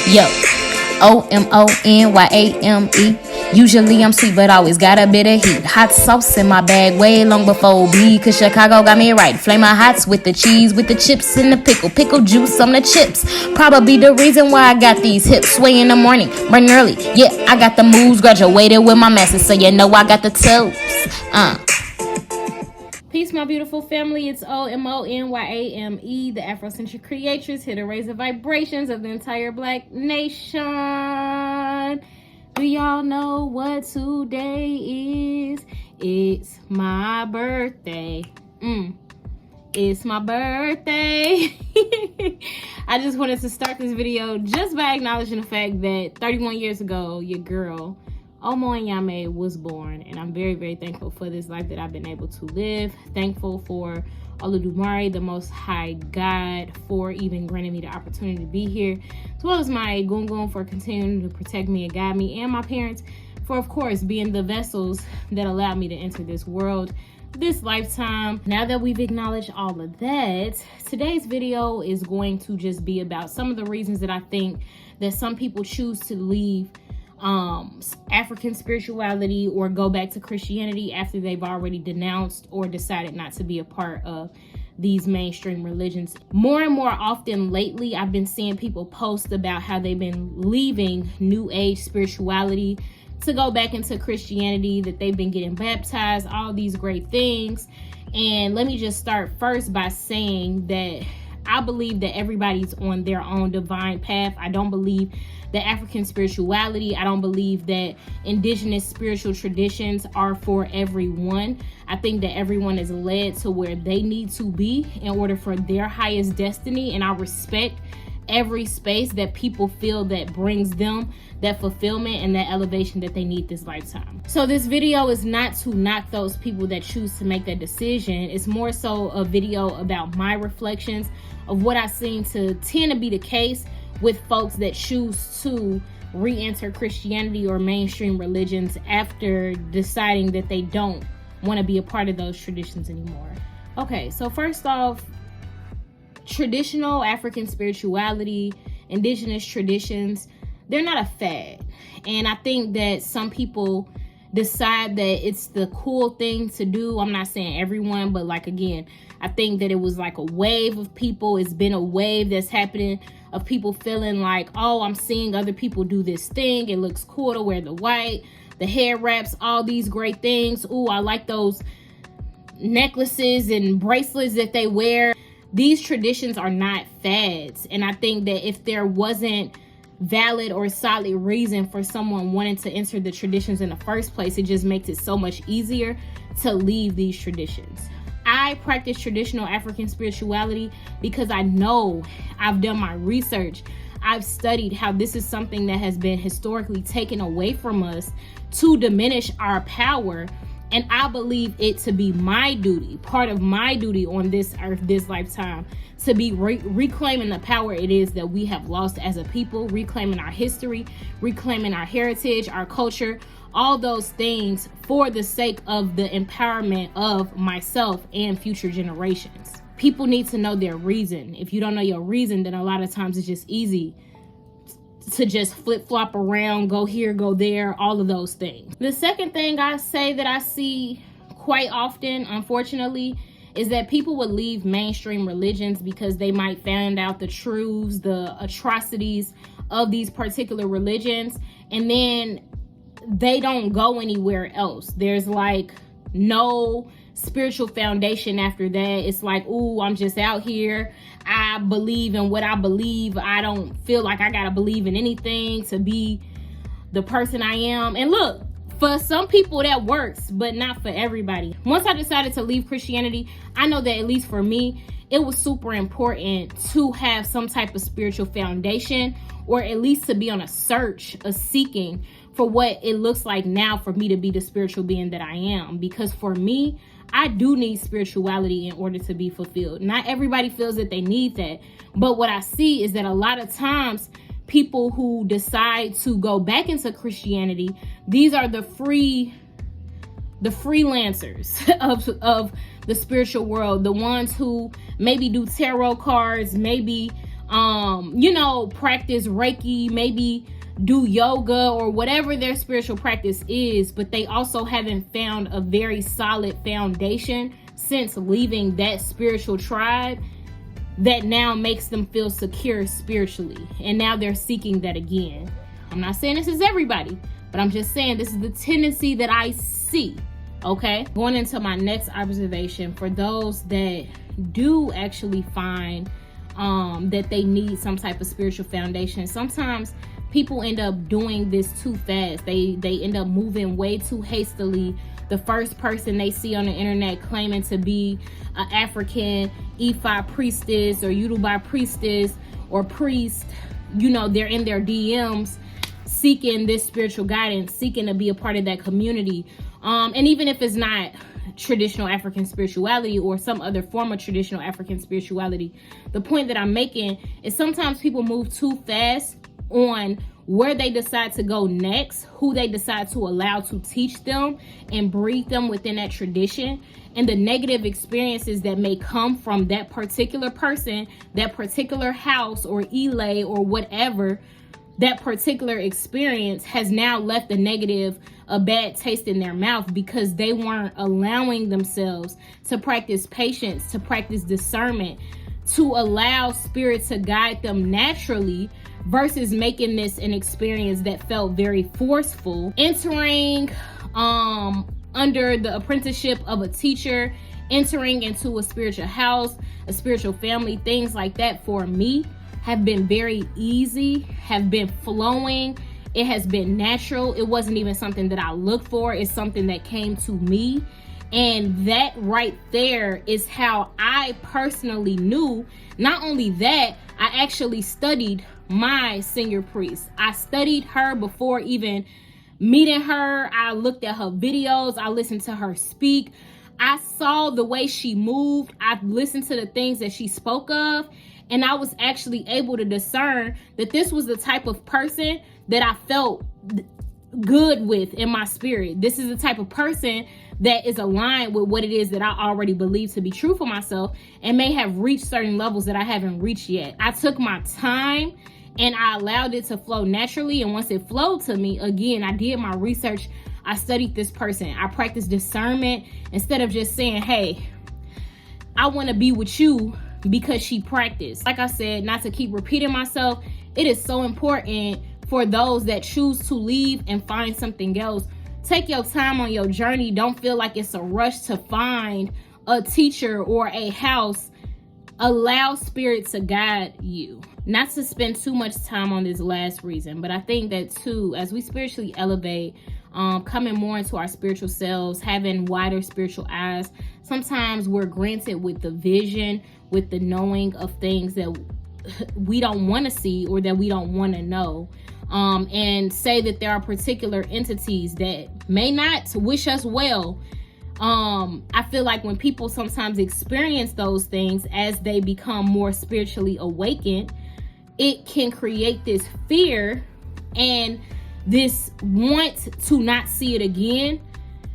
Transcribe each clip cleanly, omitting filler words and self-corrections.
Yo, OMONYAME. Usually I'm sweet, but always got a bit of heat. Hot sauce in my bag way long before B. Cause Chicago got me right. Flame my hots with the cheese, with the chips and the pickle. Pickle juice on the chips. Probably the reason why I got these hips. Sway in the morning, burn early. Yeah, I got the moves. Graduated with my masters, so you know I got the toes. Peace, my beautiful family. It's OMONYAME, the Afrocentric creatress, here to raise the vibrations of the entire Black nation. Do y'all know what today is? It's my birthday. It's my birthday. I just wanted to start this video just by acknowledging the fact that 31 years ago, your girl, Omo Nyame, was born, and I'm very, very thankful for this life that I've been able to live. Thankful for Olodumare, the Most High God, for even granting me the opportunity to be here, as well as my gungun for continuing to protect me and guide me, and my parents for, of course, being the vessels that allowed me to enter this world, this lifetime. Now that we've acknowledged all of that, today's video is going to just be about some of the reasons that I think that some people choose to leave African spirituality or go back to Christianity after they've already denounced or decided not to be a part of these mainstream religions. More and more often lately, I've been seeing people post about how they've been leaving New Age spirituality to go back into Christianity, that they've been getting baptized, all these great things. And let me just start first by saying that I believe that everybody's on their own divine path. I don't believe that African spirituality, I don't believe that indigenous spiritual traditions are for everyone. I think that everyone is led to where they need to be in order for their highest destiny. And I respect every space that people feel that brings them that fulfillment and that elevation that they need this lifetime. So this video is not to knock those people that choose to make that decision. It's more so a video about my reflections of what I seem to tend to be the case with folks that choose to re-enter Christianity or mainstream religions after deciding that they don't want to be a part of those traditions anymore. Okay, so first off, traditional African spirituality, indigenous traditions, they're not a fad. And I think that some people decide that it's the cool thing to do. I'm not saying everyone, but like, again, I think that it was like a wave of people. It's been a wave that's happening of people feeling like, oh, I'm seeing other people do this thing. It looks cool to wear the white, the hair wraps, all these great things. Ooh, I like those necklaces and bracelets that they wear. These traditions are not fads. And I think that if there wasn't valid or solid reason for someone wanting to enter the traditions in the first place, it just makes it so much easier to leave these traditions. I practice traditional African spirituality because I know, I've done my research, I've studied how this is something that has been historically taken away from us to diminish our power. And I believe it to be my duty, part of my duty on this earth, this lifetime, to be reclaiming the power it is that we have lost as a people, reclaiming our history, reclaiming our heritage, our culture, all those things for the sake of the empowerment of myself and future generations. People need to know their reason. If you don't know your reason, then a lot of times it's just easy to just flip-flop around, go here, go there, all of those things. The second thing I say that I see quite often, unfortunately, is that people would leave mainstream religions because they might find out the truths, the atrocities of these particular religions, and then they don't go anywhere else. There's like no spiritual foundation after that. It's like, ooh, I'm just out here. I believe in what I believe. I don't feel like I gotta believe in anything to be the person I am. And look, for some people that works, but not for everybody. Once I decided to leave Christianity, I know that at least for me, it was super important to have some type of spiritual foundation, or at least to be on a search, a seeking for what it looks like now for me to be the spiritual being that I am. Because for me, I do need spirituality in order to be fulfilled. Not everybody feels that they need that. But what I see is that a lot of times people who decide to go back into Christianity, these are the freelancers of the spiritual world, the ones who maybe do tarot cards, maybe practice Reiki, maybe do yoga or whatever their spiritual practice is, but they also haven't found a very solid foundation since leaving that spiritual tribe that now makes them feel secure spiritually. And now they're seeking that again. I'm not saying this is everybody, but I'm just saying this is the tendency that I see. Okay, going into my next observation, for those that do actually find that they need some type of spiritual foundation, sometimes people end up doing this too fast. They end up moving way too hastily. The first person they see on the internet claiming to be an African Ifa priestess or Yoruba priestess or priest, they're in their DMs seeking this spiritual guidance, seeking to be a part of that community. And even if it's not traditional African spirituality or some other form of traditional African spirituality, the point that I'm making is sometimes people move too fast on where they decide to go next, who they decide to allow to teach them and breed them within that tradition, and the negative experiences that may come from that particular person, that particular house or elay or whatever. That particular experience has now left a bad taste in their mouth because they weren't allowing themselves to practice patience, to practice discernment, to allow spirit to guide them naturally, versus making this an experience that felt very forceful. Entering under the apprenticeship of a teacher, entering into a spiritual house, a spiritual family, things like that for me have been very easy, have been flowing. It has been natural. It wasn't even something that I looked for. It's something that came to me. And that right there is how I personally knew. Not only that, I actually studied my senior priest. I studied her before even meeting her. I looked at her videos. I listened to her speak. I saw the way she moved. I listened to the things that she spoke of. And I was actually able to discern that this was the type of person that I felt good with in my spirit. This is the type of person that is aligned with what it is that I already believe to be true for myself and may have reached certain levels that I haven't reached yet. I took my time and I allowed it to flow naturally. And once it flowed to me, again, I did my research. I studied this person. I practiced discernment instead of just saying, hey, I want to be with you because she practiced. Like I said, not to keep repeating myself, it is so important for those that choose to leave and find something else. Take your time on your journey. Don't feel like it's a rush to find a teacher or a house. Allow spirit to guide you. Not to spend too much time on this last reason, but I think that too, as we spiritually elevate, coming more into our spiritual selves, having wider spiritual eyes, sometimes we're granted with the vision, with the knowing of things that we don't want to see or that we don't want to know. And say that there are particular entities that may not wish us well. I feel like when people sometimes experience those things as they become more spiritually awakened, it can create this fear and this want to not see it again,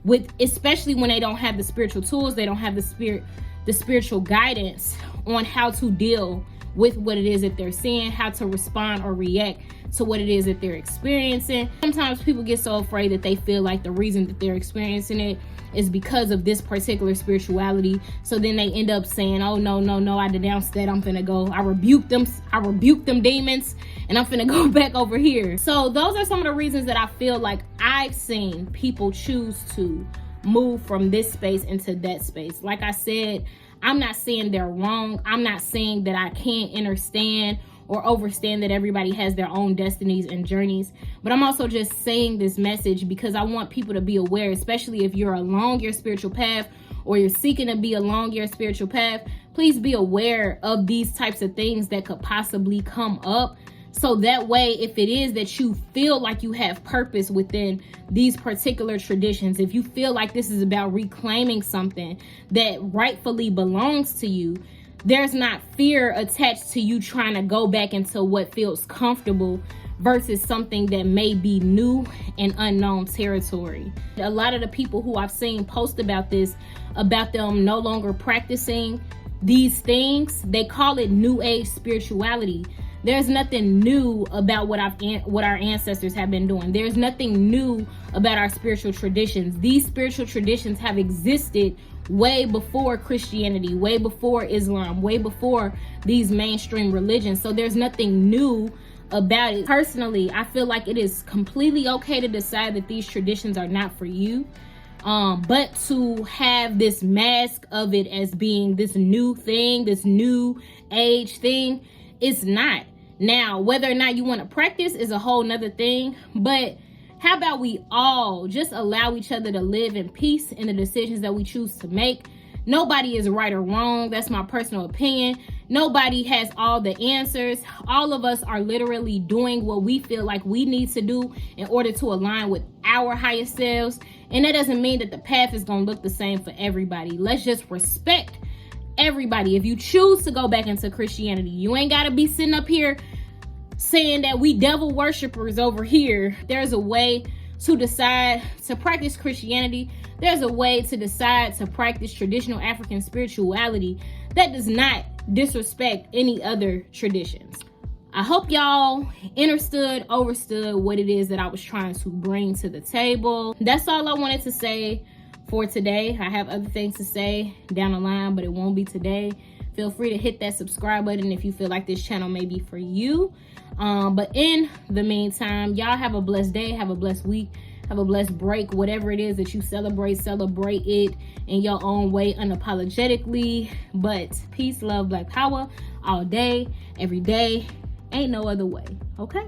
with especially when they don't have the spiritual tools, they don't have the spiritual guidance on how to deal with what it is that they're seeing, how to respond or react to what it is that they're experiencing. Sometimes people get so afraid that they feel like the reason that they're experiencing it is because of this particular spirituality. So then they end up saying, oh, no, I denounced that. I'm finna go. I rebuke them demons and I'm finna go back over here. So those are some of the reasons that I feel like I've seen people choose to move from this space into that space. Like I said, I'm not saying they're wrong. I'm not saying that I can't understand or overstand that everybody has their own destinies and journeys. But I'm also just saying this message because I want people to be aware, especially if you're along your spiritual path or you're seeking to be along your spiritual path. Please be aware of these types of things that could possibly come up. So that way, if it is that you feel like you have purpose within these particular traditions, if you feel like this is about reclaiming something that rightfully belongs to you, there's not fear attached to you trying to go back into what feels comfortable versus something that may be new and unknown territory. A lot of the people who I've seen post about this, about them no longer practicing these things, they call it New Age spirituality. There's nothing new about what our ancestors have been doing. There's nothing new about our spiritual traditions. These spiritual traditions have existed way before Christianity, way before Islam, way before these mainstream religions. So there's nothing new about it. Personally, I feel like it is completely okay to decide that these traditions are not for you. But to have this mask of it as being this new thing, this new age thing, it's not. Now, whether or not you want to practice is a whole nother thing, but how about we all just allow each other to live in peace in the decisions that we choose to make? Nobody is right or wrong. That's my personal opinion. Nobody has all the answers. All of us are literally doing what we feel like we need to do in order to align with our highest selves. And that doesn't mean that the path is going to look the same for everybody. Let's just respect everybody. If you choose to go back into Christianity, you ain't got to be sitting up here saying that we devil worshipers over here. There's a way to decide to practice Christianity. There's a way to decide to practice traditional African spirituality that does not disrespect any other traditions. I hope y'all overstood what it is that I was trying to bring to the table. That's all I wanted to say for today. I have other things to say down the line, but it won't be today. Feel free to hit that subscribe button if you feel like this channel may be for you. But in the meantime, y'all have a blessed day, have a blessed week, have a blessed break. Whatever it is that you celebrate it in your own way, unapologetically. But peace, love, black power all day, every day. Ain't no other way. Okay?